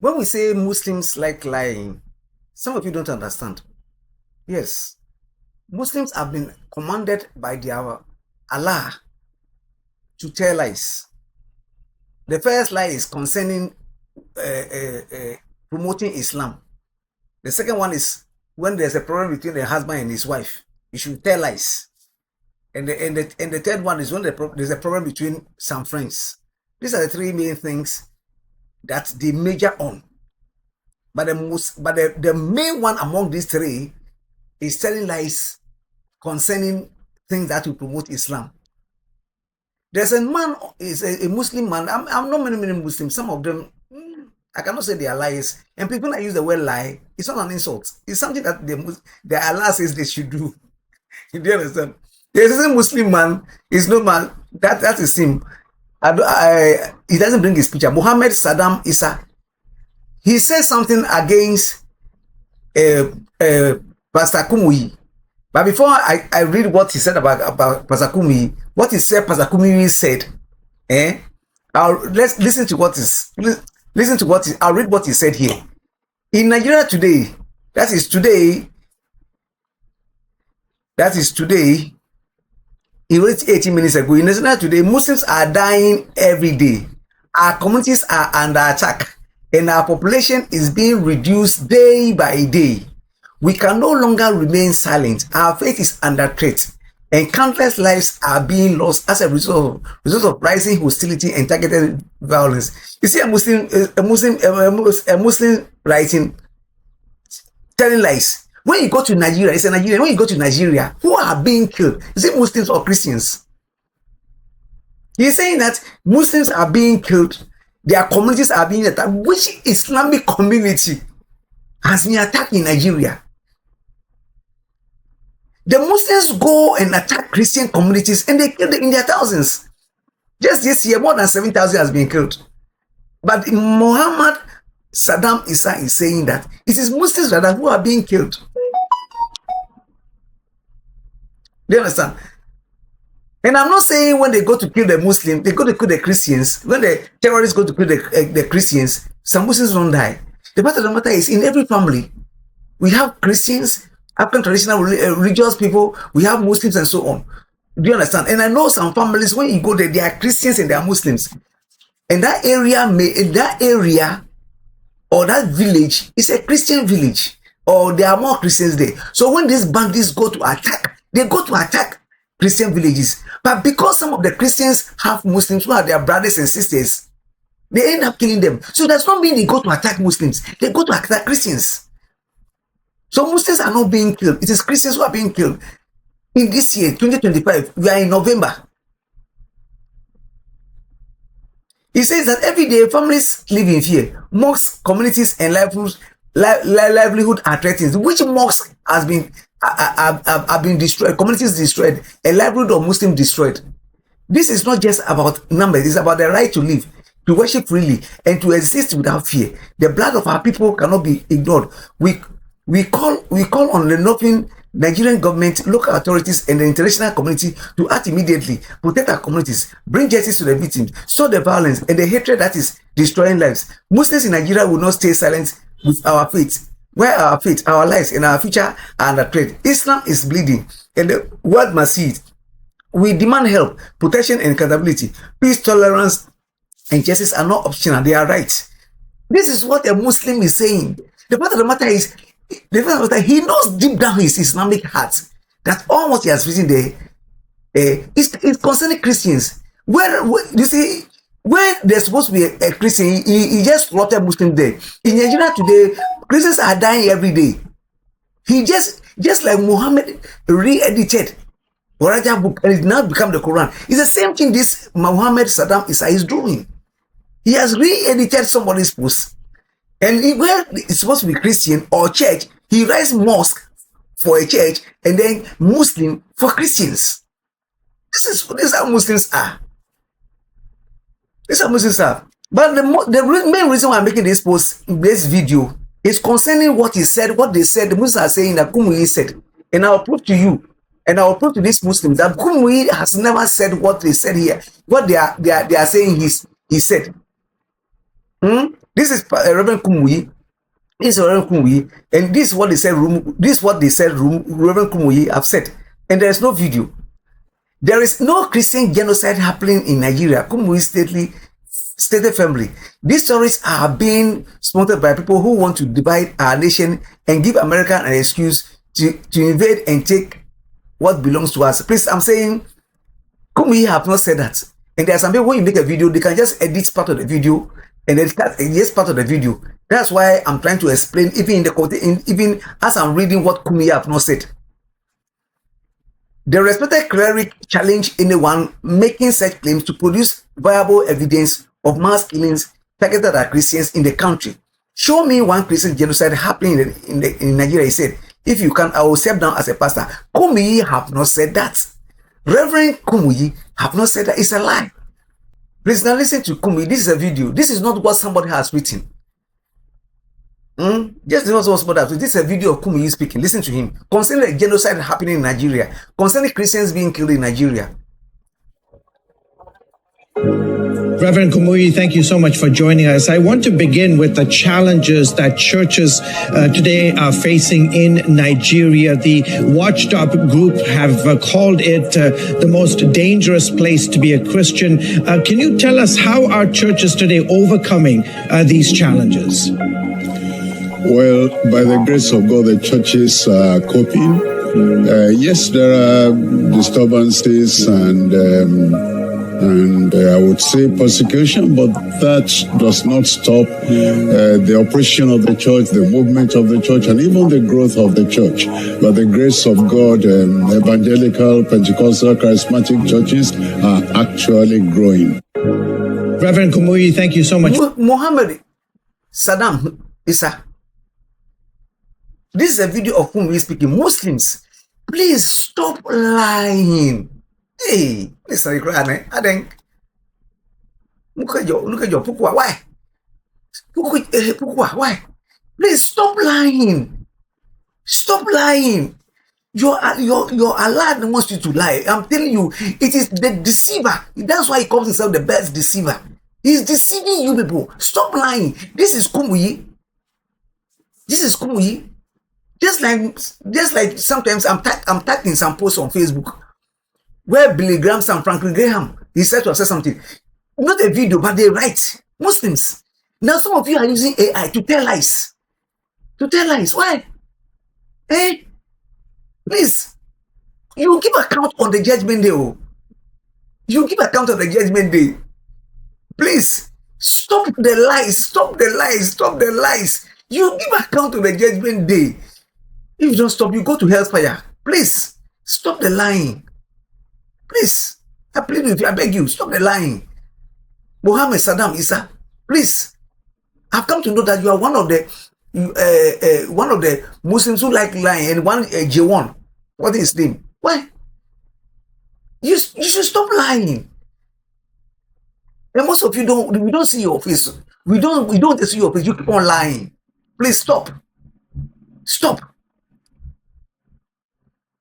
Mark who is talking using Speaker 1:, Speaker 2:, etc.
Speaker 1: When we say Muslims like lying, some of you don't understand. Yes, Muslims have been commanded by their Allah to tell lies. The first lie is concerning promoting Islam. The second one is when there's a problem between the husband and his wife, you should tell lies. And the third one is when there's a problem between some friends. These are the three main things that they major on. But the main one among these three is telling lies concerning things that will promote Islam. There's a man, is a Muslim man. I'm not many Muslims. Some of them, I cannot say they are liars. And people that use the word lie, it's not an insult. It's something that the Allah says they should do. Do you understand? There's a Muslim man. He's no man. That is him. He doesn't bring his picture. Muhammad Saddam Isa. He said something against Pastor Kumuyi. But before I read what he said about Pastor Kumuyi, what he said, Pastor Kumuyi said, let's listen to what is. Listen to what I'll read what he said here. In Nigeria today, that is today, he wrote 18 minutes ago. In Nigeria today, Muslims are dying every day. Our communities are under attack, and our population is being reduced day by day. We can no longer remain silent. Our faith is under threat, and countless lives are being lost as a result of rising hostility and targeted violence. You see a Muslim writing, telling lies. When you go to Nigeria, it's a Nigerian. When you go to Nigeria, who are being killed? Is it Muslims or Christians? He's saying that Muslims are being killed, their communities are being attacked. Which Islamic community has been attacked in Nigeria? The Muslims go and attack Christian communities and they kill them in their thousands. Just this year, more than 7,000 has been killed. But Muhammad Saddam Isa is saying that it is Muslims rather who are being killed. Do you understand? And I'm not saying when they go to kill the Muslims, they go to kill the Christians. When the terrorists go to kill the Christians, some Muslims don't die. The fact of the matter is, in every family, we have Christians, African traditional religious people, we have Muslims and so on. Do you understand? And I know some families, when you go there, they are Christians and they are Muslims. And that area or that village is a Christian village, or there are more Christians there. So when these bandits go to attack, they go to attack Christian villages. But because some of the Christians have Muslims who are their brothers and sisters, they end up killing them. So that's not mean they go to attack Muslims. They go to attack Christians. So Muslims are not being killed. It is Christians who are being killed. In this year, 2025, we are in November. He says that every day families live in fear. Mosques, communities, and livelihood are threatened. Which mosque have been destroyed? Communities destroyed. A livelihood of Muslims destroyed. This is not just about numbers. It's about the right to live, to worship freely, and to exist without fear. The blood of our people cannot be ignored. We call on the Northern Nigerian government, local authorities, and the international community to act immediately, protect our communities, bring justice to the victims, stop the violence and the hatred that is destroying lives. Muslims in Nigeria will not stay silent with our faith, where our faith, our lives, and our future are under threat. Islam is bleeding, and the world must see it. We demand help, protection, and accountability. Peace, tolerance, and justice are not optional; they are right. This is what a Muslim is saying. The fact of the matter is, he knows deep down his Islamic heart that all what he has written there is concerning Christians. Where you see, when there's supposed to be a Christian, he just slaughtered Muslims there. In Nigeria today, Christians are dying every day. He just like Muhammad re-edited Oraja book and it now become the Quran. It's the same thing this Muhammad Saddam Isa is doing. He has re-edited somebody's post. And where it's supposed to be Christian or church, he writes mosque for a church and then Muslim for Christians. This is how Muslims are. This is how Muslims are. But the main reason why I'm making this post, this video, is concerning what he said, what they said. The Muslims are saying that Kumuyi said. And I'll prove to you, and I'll prove to these Muslims that Kumuyi has never said what they said here. What they are saying he said. This is Reverend Kumuyi. This is Reverend Kumuyi, and this is what they said. Reverend Kumuyi have said, and there is no video. There is no Christian genocide happening in Nigeria. Kumuyi stated firmly. These stories are being sponsored by people who want to divide our nation and give America an excuse to invade and take what belongs to us. Please, I'm saying Kumuyi have not said that. And there are some people, when you make a video, they can just edit part of the video and edit part of the video. That's why I'm trying to explain, even as I'm reading what Kumuyi have not said. The respected cleric challenged anyone making such claims to produce viable evidence of mass killings targeted at Christians in the country. Show me one Christian genocide happening in Nigeria, he said. If you can, I will step down as a pastor. Kumuyi have not said that. Reverend Kumuyi have not said that. It's a lie. Please now listen to Kumuyi. This is a video. This is not what somebody has written. Just not what somebody has written. This is a video of Kumuyi speaking. Listen to him. Concerning the genocide happening in Nigeria. Concerning Christians being killed in Nigeria.
Speaker 2: Reverend Kumuyi, thank you so much for joining us. I want to begin with the challenges that churches today are facing in Nigeria. The watchdog group have called it the most dangerous place to be a Christian. Can you tell us how are churches today overcoming these challenges?
Speaker 3: Well, by the grace of God, the churches are coping. Yes, there are disturbances and I would say persecution, but that does not stop the operation of the church, the movement of the church, and even the growth of the church. By the grace of God, evangelical, Pentecostal, charismatic churches are actually growing.
Speaker 2: Reverend Kumuyi, thank you so much.
Speaker 1: Mohammed, Saddam, Isa. This is a video of whom we speaking. Muslims, please stop lying. Hey, listen, I think. Look at your pukwa. Why? Why? Please stop lying. Stop lying. Your Allah wants you to lie. I'm telling you, it is the deceiver. That's why he calls himself the best deceiver. He's deceiving you people. Stop lying. This is Kumuyi. This is Kumuyi. Just like sometimes I'm tagging some posts on Facebook where Billy Graham and Franklin Graham, he said to have said something. Not a video, but they write. Muslims. Now some of you are using AI to tell lies. To tell lies. Why? Please. You give account on the judgment day. Oh. You give account on the judgment day. Please. Stop the lies. Stop the lies. Stop the lies. You give account on the judgment day. If you don't stop, you go to hellfire. Please. Stop the lying. Please, I plead with you, I beg you, stop the lying. Mohammed, Saddam, Isa, please. I've come to know that you are one of the Muslims who like lying, and one J1. What is his name? Why? You should stop lying. And most of you we don't see your face. We don't see your face. You keep on lying. Please stop. Stop.